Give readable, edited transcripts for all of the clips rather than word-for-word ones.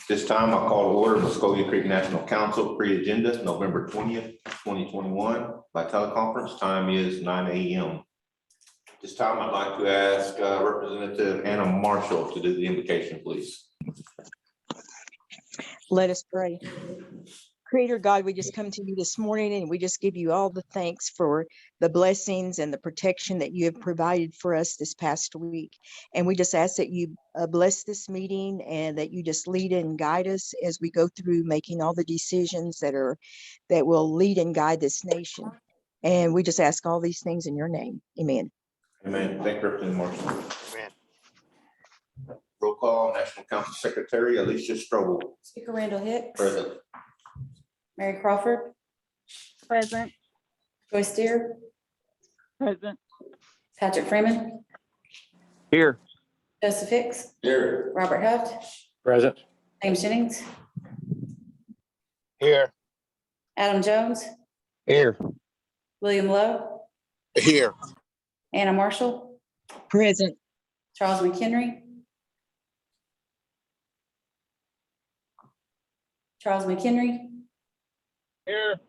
This time I'll call to order Muskogee Creek National Council pre-agenda, November 20th, 2021 by teleconference. Time is 9 a.m. This time I'd like to ask Representative Anna Marshall to do the invocation, please. Let us pray. Creator God, we just come to you this morning and we just give you all the thanks for the blessings and the protection that you have provided for us this past week. And we just ask that you bless this meeting and that you just lead and guide us as we go through making all the decisions that will lead and guide this nation. And we just ask all these things in your name. Amen. Amen. Thank you, Representative Marshall. Amen. Roll call, National Council Secretary Alicia Strobel. Speaker Randall Hicks. Present. Mary Crawford. Present. Joyce Deere. Present. Patrick Freeman. Here. Joseph Hicks. Here. Robert Huft. Present. James Jennings. Here. Adam Jones. Here. William Lowe. Here. Anna Marshall. Present. Charles McHenry. Charles McHenry. Here.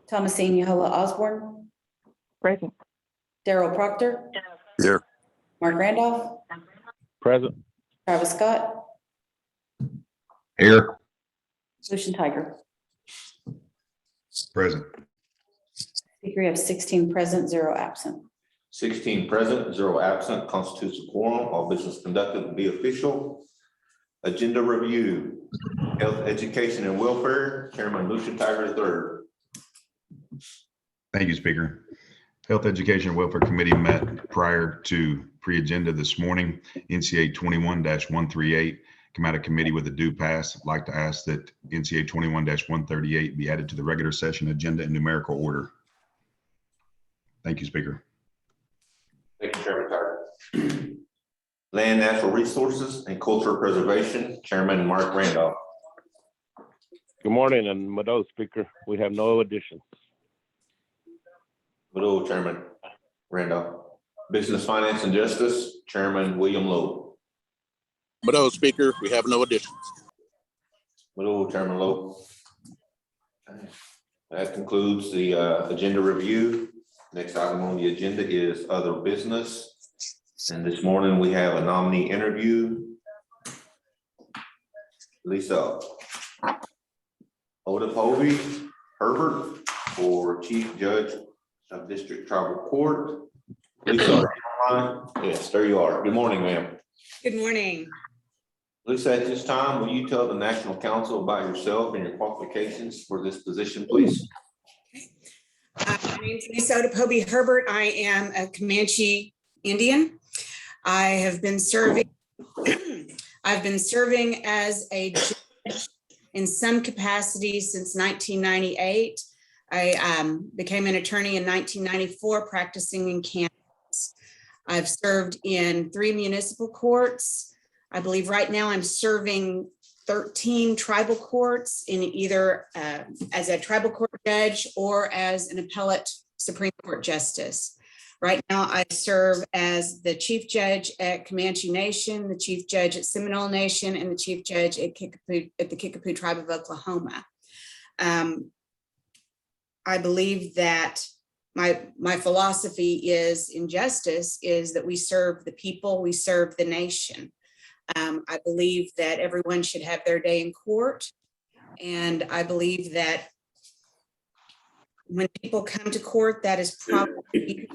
Thomasine Yahola Osborne. Present. Daryl Proctor. Here. Mark Randolph. Present. Travis Scott. Here. Lucian Tiger. Present. Speaker, you have 16 present, 0 absent. 16 present, 0 absent, constitutes a quorum. All business conducted will be official. Agenda review, health, education, and welfare. Chairman Lucian Tiger III. Thank you, Speaker. Health, Education, and Welfare Committee met prior to pre-agenda this morning. NCA 21-138 come out of committee with a due pass. I'd like to ask that NCA 21-138 be added to the regular session agenda in numerical order. Thank you, Speaker. Thank you, Chairman Tiger. Land, Natural Resources, and Cultural Preservation. Chairman Mark Randolph. Good morning, and Mado Speaker, we have no additions. Hello, Chairman Randolph. Business, Finance, and Justice. Chairman William Lowe. Mado Speaker, we have no additions. Hello, Chairman Lowe. That concludes the agenda review. Next item on the agenda is other business. And this morning we have a nominee interview. Lisa Odapovy Herbert for Chief Judge of District Tribal Court. Lisa, are you online? Yes, there you are. Good morning, ma'am. Good morning. Lisa, at this time, will you tell the National Council about yourself and your qualifications for this position, please? My name is Lisa Odapovy Herbert. I am a Comanche Indian. I have been serving. I've been serving as a judge in some capacity since 1998. I became an attorney in 1994, practicing in Kansas. I've served in 3 municipal courts. I believe right now I'm serving 13 tribal courts in either as a tribal court judge or as an appellate Supreme Court justice. Right now I serve as the chief judge at Comanche Nation, the chief judge at Seminole Nation, and the chief judge at the Kickapoo Tribe of Oklahoma. I believe that my philosophy is in justice is that we serve the people, we serve the nation. I believe that everyone should have their day in court. And I believe that when people come to court, that is probably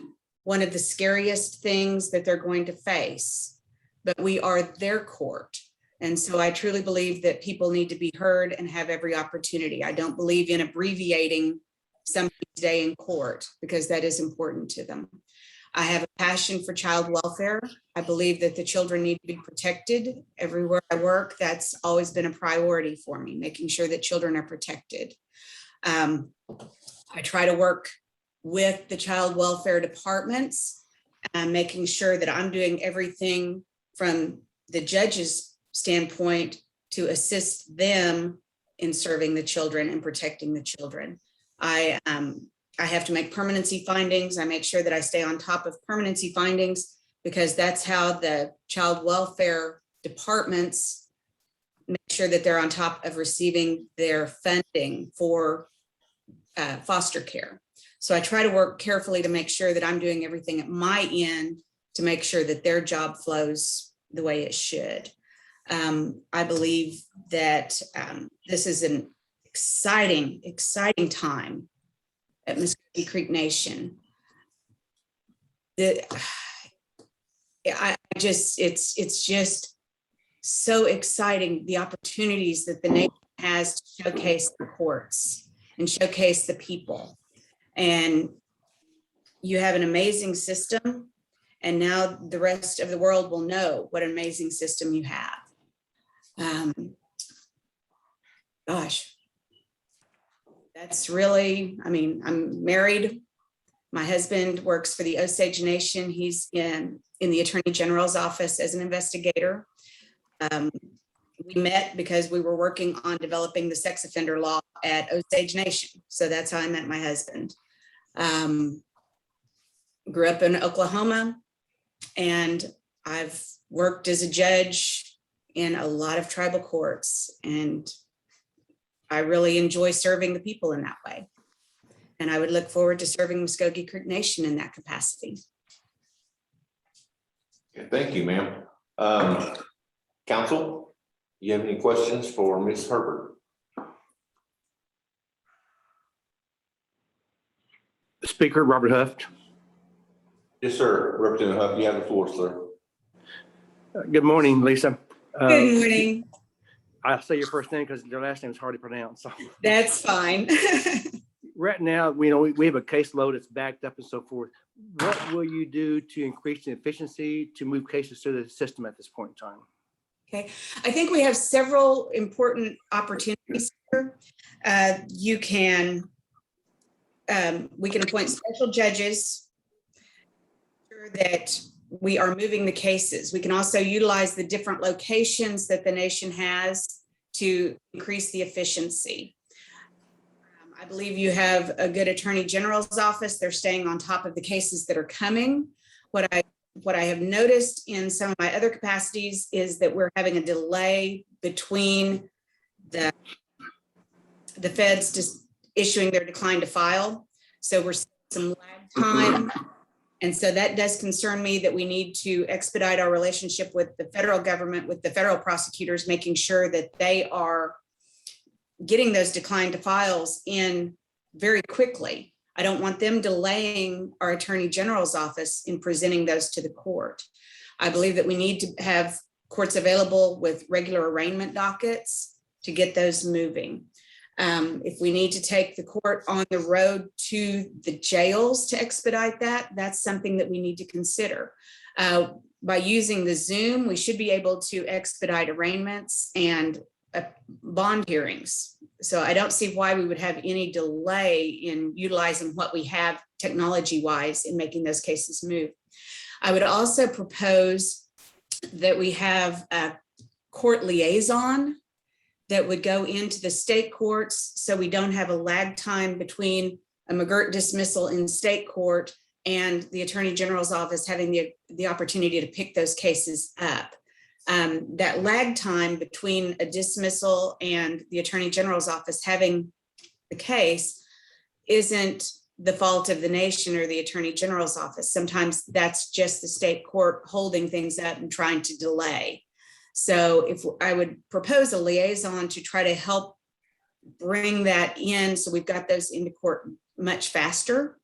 one of the scariest things that they're going to face. But we are their court. And so I truly believe that people need to be heard and have every opportunity. I don't believe in abbreviating somebody's day in court because that is important to them. I have a passion for child welfare. I believe that the children need to be protected everywhere I work. That's always been a priority for me, making sure that children are protected. I try to work with the child welfare departments and making sure that I'm doing everything from the judge's standpoint to assist them in serving the children and protecting the children. I have to make permanency findings. I make sure that I stay on top of permanency findings because that's how the child welfare departments make sure that they're on top of receiving their funding for foster care. So I try to work carefully to make sure that I'm doing everything at my end to make sure that their job flows the way it should. I believe that this is an exciting time at Muscogee Creek Nation. It's just so exciting, the opportunities that the nation has to showcase the courts and showcase the people. And you have an amazing system, and now the rest of the world will know what an amazing system you have. Gosh, that's really, I mean, I'm married. My husband works for the Osage Nation. He's in the Attorney General's office as an investigator. We met because we were working on developing the sex offender law at Osage Nation. So that's how I met my husband. Grew up in Oklahoma, and I've worked as a judge in a lot of tribal courts, and I really enjoy serving the people in that way. And I would look forward to serving Muscogee Creek Nation in that capacity. Okay, thank you, ma'am. Council, you have any questions for Ms. Herbert? Speaker Robert Huft. Yes, sir. Representative Huff, you have the floor, sir. Good morning, Lisa. Good morning. I'll say your first name because your last name is hard to pronounce. So. That's fine. Right now, we have a caseload that's backed up and so forth. What will you do to increase the efficiency to move cases through the system at this point in time? Okay, I think we have several important opportunities here. We can appoint special judges sure that we are moving the cases. We can also utilize the different locations that the nation has to increase the efficiency. I believe you have a good Attorney General's office. They're staying on top of the cases that are coming. What I have noticed in some of my other capacities is that we're having a delay between the feds just issuing their decline to file. So we're seeing some lag time. And so that does concern me that we need to expedite our relationship with the federal government, with the federal prosecutors, making sure that they are getting those decline to files in very quickly. I don't want them delaying our Attorney General's office in presenting those to the court. I believe that we need to have courts available with regular arraignment dockets to get those moving. If we need to take the court on the road to the jails to expedite that, that's something that we need to consider. By using the Zoom, we should be able to expedite arraignments and bond hearings. So I don't see why we would have any delay in utilizing what we have technology-wise in making those cases move. I would also propose that we have a court liaison that would go into the state courts so we don't have a lag time between a McGirt dismissal in state court and the Attorney General's office having the opportunity to pick those cases up. That lag time between a dismissal and the Attorney General's office having the case isn't the fault of the nation or the Attorney General's office. Sometimes that's just the state court holding things up and trying to delay. So if I would propose a liaison to try to help bring that in, so we've got those into court much faster,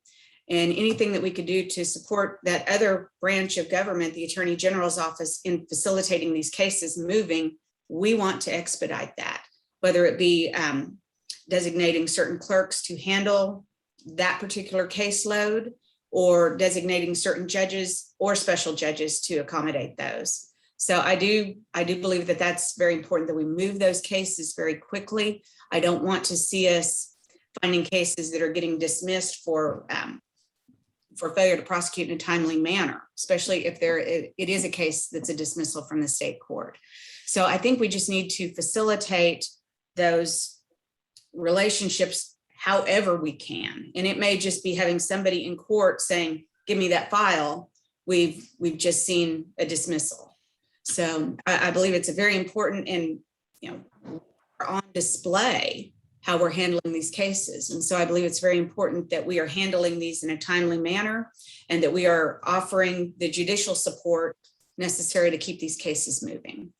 and anything that we could do to support that other branch of government, the Attorney General's office, in facilitating these cases moving, we want to expedite that, whether it be designating certain clerks to handle that particular caseload or designating certain judges or special judges to accommodate those. So I do believe that that's very important, that we move those cases very quickly. I don't want to see us finding cases that are getting dismissed for failure to prosecute in a timely manner, especially if it is a case that's a dismissal from the state court. So I think we just need to facilitate those relationships however we can. And it may just be having somebody in court saying, give me that file. We've just seen a dismissal. So I believe it's a very important, and are on display how we're handling these cases. And so I believe it's very important that we are handling these in a timely manner and that we are offering the judicial support necessary to keep these cases moving.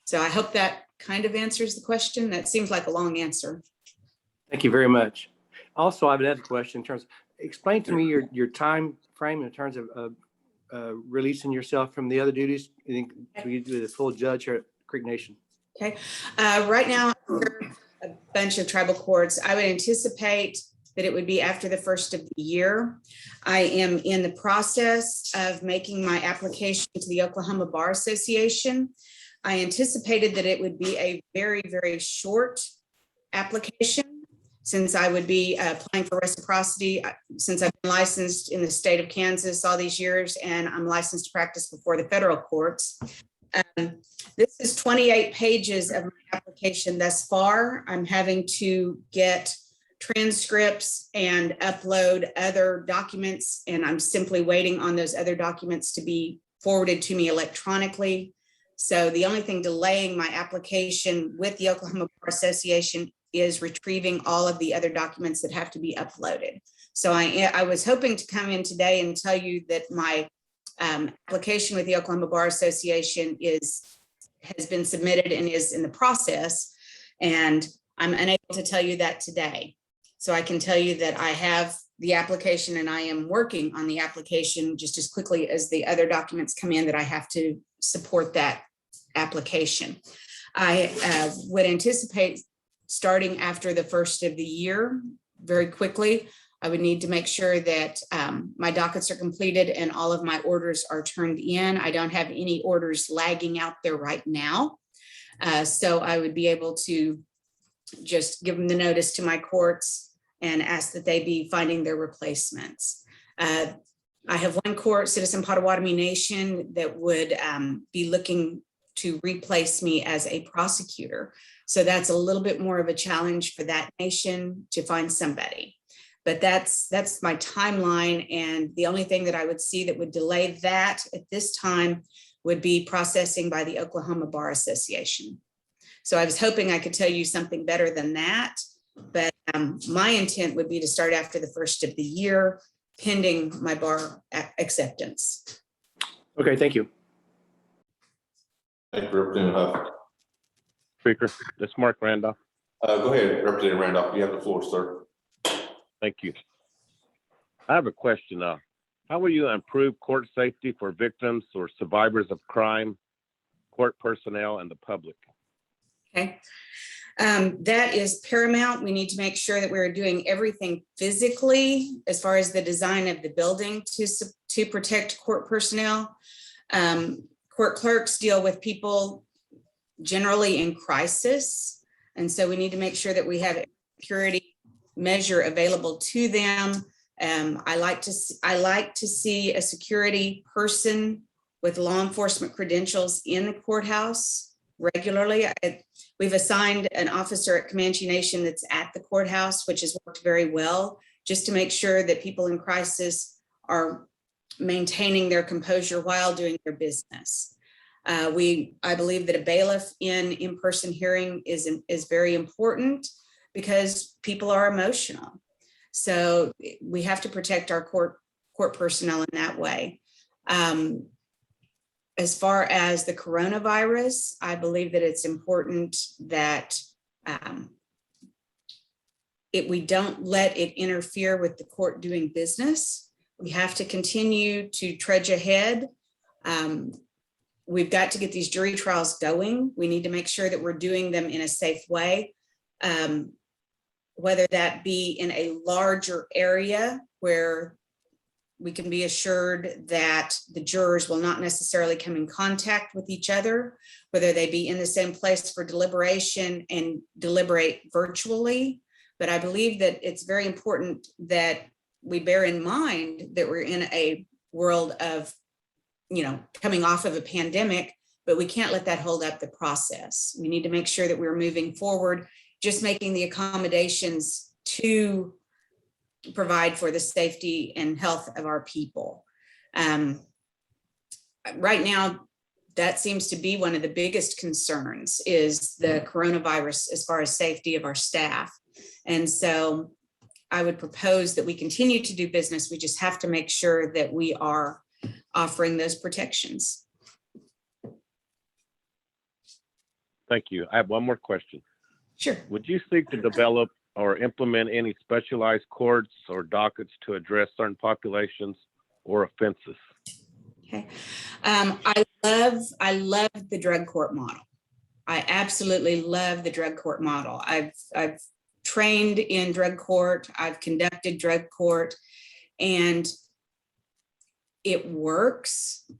So I hope that kind of answers the question. That seems like a long answer. Thank you very much. Also, I have another question in terms, explain to me your time frame in terms of releasing yourself from the other duties. I think we do the full judge here at Creek Nation. Okay. Right now, a bunch of tribal courts. I would anticipate that it would be after the first of the year. I am in the process of making my application to the Oklahoma Bar Association. I anticipated that it would be a very, very short application since I would be applying for reciprocity, since I've been licensed in the state of Kansas all these years, and I'm licensed to practice before the federal courts. This is 28 pages of my application thus far. I'm having to get transcripts and upload other documents, and I'm simply waiting on those other documents to be forwarded to me electronically. So the only thing delaying my application with the Oklahoma Bar Association is retrieving all of the other documents that have to be uploaded. So I was hoping to come in today and tell you that my application with the Oklahoma Bar Association has been submitted and is in the process, and I'm unable to tell you that today. So I can tell you that I have the application and I am working on the application just as quickly as the other documents come in that I have to support that application. I would anticipate starting after the first of the year very quickly. I would need to make sure that my dockets are completed and all of my orders are turned in. I don't have any orders lagging out there right now. So I would be able to just give them the notice to my courts and ask that they be finding their replacements. I have one court, Citizen Potawatomi Nation, that would be looking to replace me as a prosecutor. So that's a little bit more of a challenge for that nation to find somebody. But that's my timeline. And the only thing that I would see that would delay that at this time would be processing by the Oklahoma Bar Association. So I was hoping I could tell you something better than that. But my intent would be to start after the first of the year, pending my bar acceptance. Okay, thank you. Thank you, Representative Huff. Speaker, this is Mark Randolph. Go ahead, Representative Randolph. You have the floor, sir. Thank you. I have a question. How will you improve court safety for victims or survivors of crime, court personnel, and the public? Okay. That is paramount. We need to make sure that we're doing everything physically as far as the design of the building to protect court personnel. Court clerks deal with people generally in crisis. And so we need to make sure that we have a security measure available to them. I like to see a security person with law enforcement credentials in the courthouse regularly. We've assigned an officer at Comanche Nation that's at the courthouse, which has worked very well, just to make sure that people in crisis are maintaining their composure while doing their business. I believe that a bailiff in-person hearing is very important because people are emotional. So we have to protect our court personnel in that way. As far as the coronavirus, I believe that it's important that we don't let it interfere with the court doing business. We have to continue to trudge ahead. We've got to get these jury trials going. We need to make sure that we're doing them in a safe way, whether that be in a larger area where we can be assured that the jurors will not necessarily come in contact with each other, whether they be in the same place for deliberation and deliberate virtually. But I believe that it's very important that we bear in mind that we're in a world of, coming off of a pandemic, but we can't let that hold up the process. We need to make sure that we're moving forward, just making the accommodations to provide for the safety and health of our people. Right now, that seems to be one of the biggest concerns, is the coronavirus as far as safety of our staff. And so I would propose that we continue to do business. We just have to make sure that we are offering those protections. Thank you. I have one more question. Sure. Would you seek to develop or implement any specialized courts or dockets to address certain populations or offenses? Okay. I love the drug court model. I absolutely love the drug court model. I've trained in drug court. I've conducted drug court, and it works.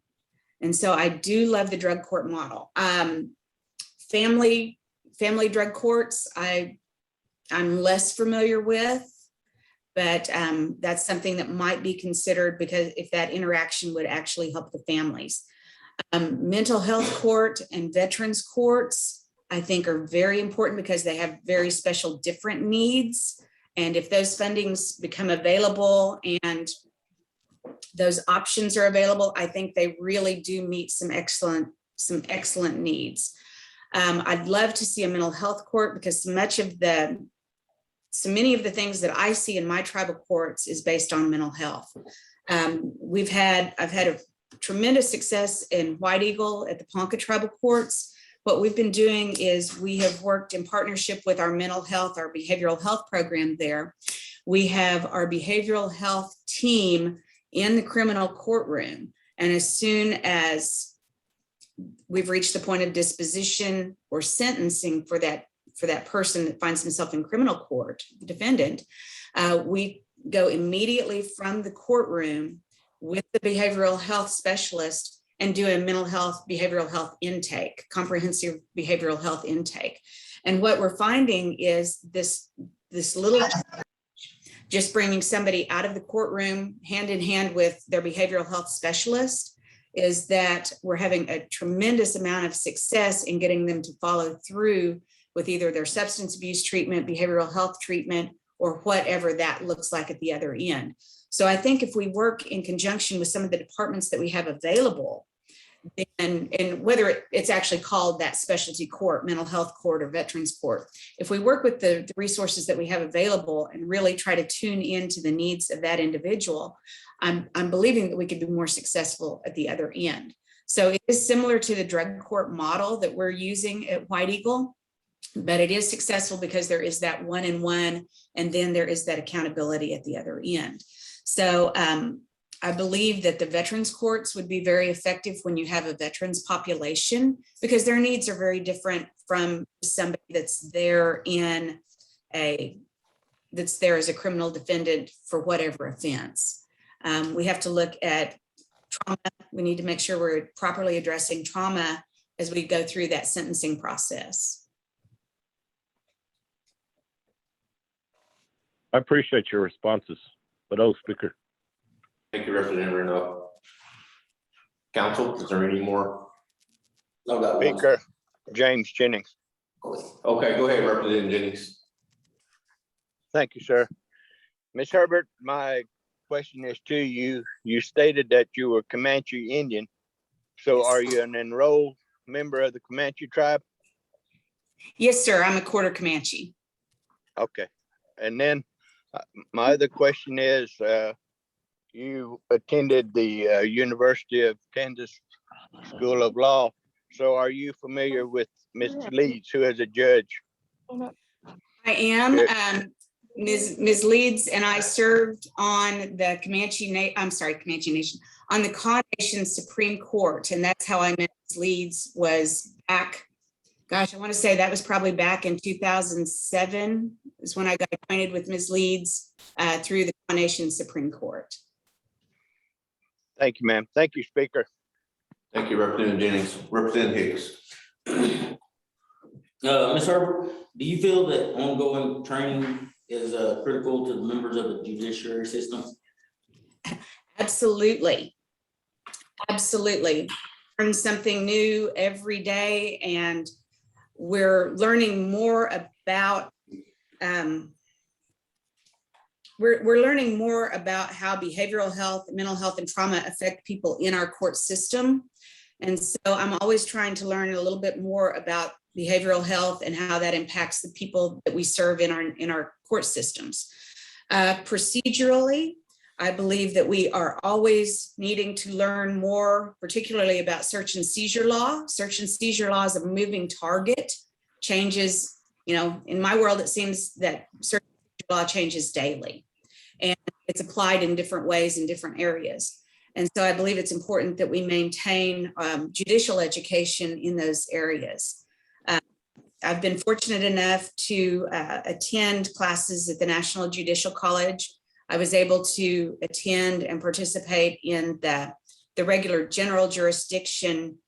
And so I do love the drug court model. Family drug courts, I'm less familiar with, but that's something that might be considered, because if that interaction would actually help the families. Mental health court and veterans courts, I think, are very important because they have very special different needs. And if those fundings become available and those options are available, I think they really do meet some excellent needs. I'd love to see a mental health court, because so many of the things that I see in my tribal courts is based on mental health. I've had a tremendous success in White Eagle at the Ponca tribal courts. What we've been doing is we have worked in partnership with our mental health, our behavioral health program there. We have our behavioral health team in the criminal courtroom. And as soon as we've reached the point of disposition or sentencing for that person that finds himself in criminal court, the defendant, we go immediately from the courtroom with the behavioral health specialist and do a mental health, behavioral health intake, comprehensive behavioral health intake. And what we're finding is this little, just bringing somebody out of the courtroom hand in hand with their behavioral health specialist, is that we're having a tremendous amount of success in getting them to follow through with either their substance abuse treatment, behavioral health treatment, or whatever that looks like at the other end. So I think if we work in conjunction with some of the departments that we have available, and whether it's actually called that specialty court, mental health court, or veterans court, if we work with the resources that we have available and really try to tune into the needs of that individual, I'm believing that we could be more successful at the other end. So it is similar to the drug court model that we're using at White Eagle, but it is successful because there is that one-on-one, and then there is that accountability at the other end. So I believe that the veterans courts would be very effective when you have a veterans population, because their needs are very different from somebody that's there as a criminal defendant for whatever offense. We have to look at trauma. We need to make sure we're properly addressing trauma as we go through that sentencing process. I appreciate your responses, but Speaker. Thank you, Representative Randolph. Council, is there any more? No, that one. Speaker, James Jennings. Okay, go ahead, Representative Jennings. Thank you, sir. Ms. Herbert, my question is to you. You stated that you were Comanche Indian. So are you an enrolled member of the Comanche tribe? Yes, sir. I'm a quarter Comanche. Okay. And then my other question is, you attended the University of Kansas School of Law. So are you familiar with Ms. Leeds, who is a judge? I am. Ms. Leeds and I served on the Comanche Nation, on the Comanche Nation Supreme Court. And that's how I met Ms. Leeds, was back, gosh, I want to say that was probably back in 2007 is when I got acquainted with Ms. Leeds through the Comanche Nation Supreme Court. Thank you, ma'am. Thank you, Speaker. Thank you, Representative Jennings. Representative Hicks. Ms. Herbert, do you feel that ongoing training is critical to the members of the judiciary system? Absolutely. Absolutely. Learn something new every day, and we're learning more about we're learning more about how behavioral health, mental health, and trauma affect people in our court system. And so I'm always trying to learn a little bit more about behavioral health and how that impacts the people that we serve in our court systems. Procedurally, I believe that we are always needing to learn more, particularly about search and seizure law. Search and seizure law is a moving target, changes, in my world, it seems that search and seizure law changes daily, and it's applied in different ways in different areas. And so I believe it's important that we maintain judicial education in those areas. I've been fortunate enough to attend classes at the National Judicial College. I was able to attend and participate in the regular general jurisdiction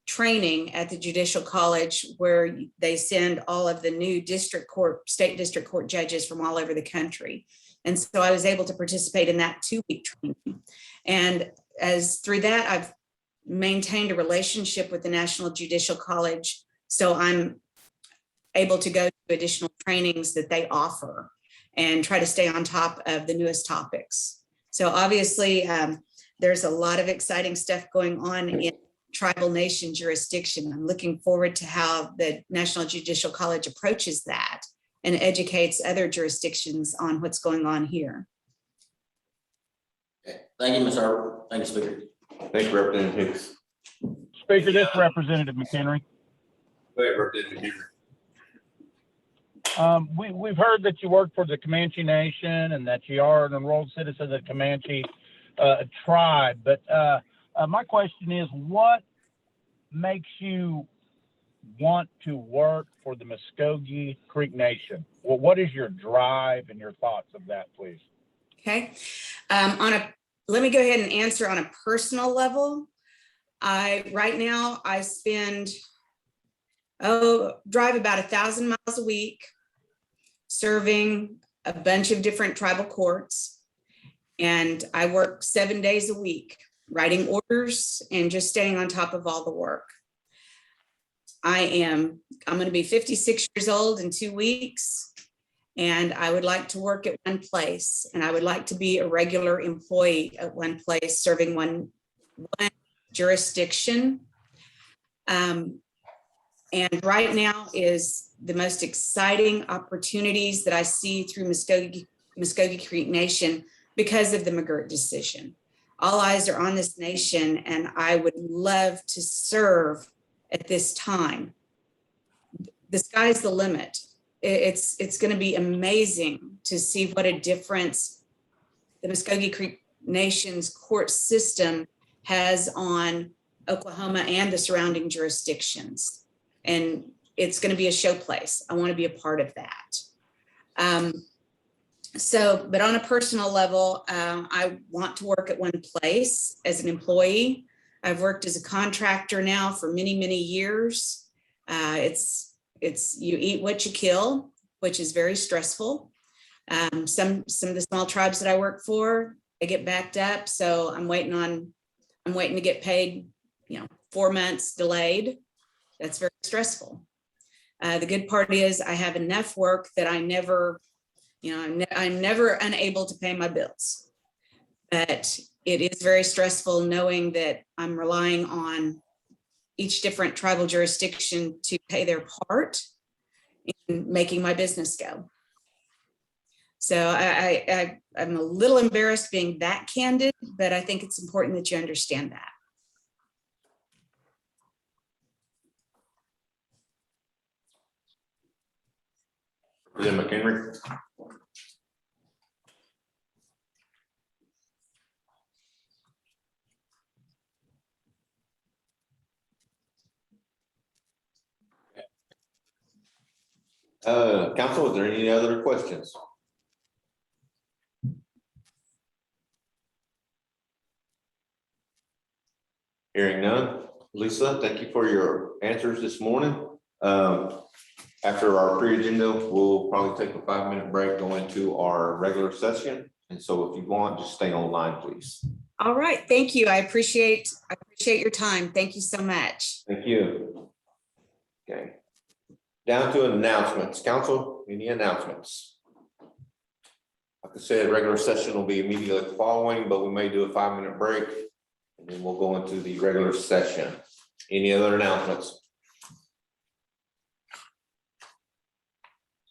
training at the Judicial College, where they send all of the new state district court judges from all over the country. And so I was able to participate in that 2-week training. And through that, I've maintained a relationship with the National Judicial College. So I'm able to go to additional trainings that they offer and try to stay on top of the newest topics. So obviously, there's a lot of exciting stuff going on in tribal nation jurisdiction. I'm looking forward to how the National Judicial College approaches that and educates other jurisdictions on what's going on here. Thank you, Ms. Herbert. Thank you, Speaker. Thank you, Representative Hicks. Speaker, this is Representative McHenry. Go ahead, Representative Hicks. We've heard that you work for the Comanche Nation and that you are an enrolled citizen of the Comanche tribe. But my question is, what makes you want to work for the Muskogee Creek Nation? Well, what is your drive and your thoughts of that, please? Okay. Let me go ahead and answer on a personal level. Right now I drive about 1,000 miles a week, serving a bunch of different tribal courts. And I work 7 days a week, writing orders and just staying on top of all the work. I'm going to be 56 years old in 2 weeks, and I would like to work at one place, and I would like to be a regular employee at one place, serving one jurisdiction. And right now is the most exciting opportunities that I see through Muskogee Creek Nation because of the McGirt decision. All eyes are on this nation, and I would love to serve at this time. The sky's the limit. It's going to be amazing to see what a difference the Muskogee Creek Nation's court system has on Oklahoma and the surrounding jurisdictions. And it's going to be a showplace. I want to be a part of that. But on a personal level, I want to work at one place as an employee. I've worked as a contractor now for many, many years. It's you eat what you kill, which is very stressful. Some of the small tribes that I work for, they get backed up. So I'm waiting to get paid, 4 months delayed. That's very stressful. The good part is I have enough work that I'm never unable to pay my bills. But it is very stressful knowing that I'm relying on each different tribal jurisdiction to pay their part in making my business go. So I'm a little embarrassed being that candid, but I think it's important that you understand that. Representative McHenry. Council, is there any other questions? Hearing none. Lisa, thank you for your answers this morning. After our pre-agenda, we'll probably take a 5-minute break, go into our regular session. And so if you want, just stay online, please. All right, thank you. I appreciate your time. Thank you so much. Thank you. Okay. Down to announcements. Council, any announcements? Like I said, regular session will be immediately following, but we may do a 5-minute break And then we'll go into the regular session. Any other announcements?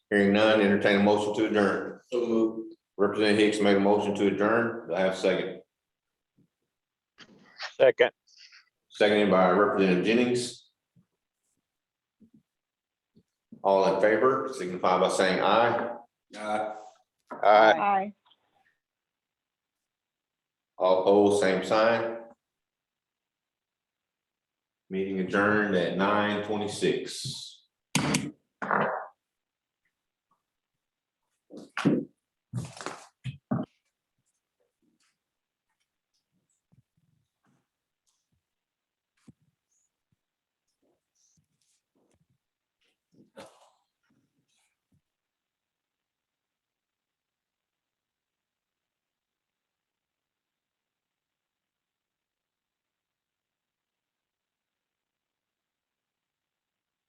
Hearing none, entertain a motion to adjourn. So moved. Representative Hicks made a motion to adjourn. Do I have a second? Second. Seconded by Representative Jennings. All in favor, signify by saying aye. Aye. Aye. All opposed, same sign. Meeting adjourned at 9:26.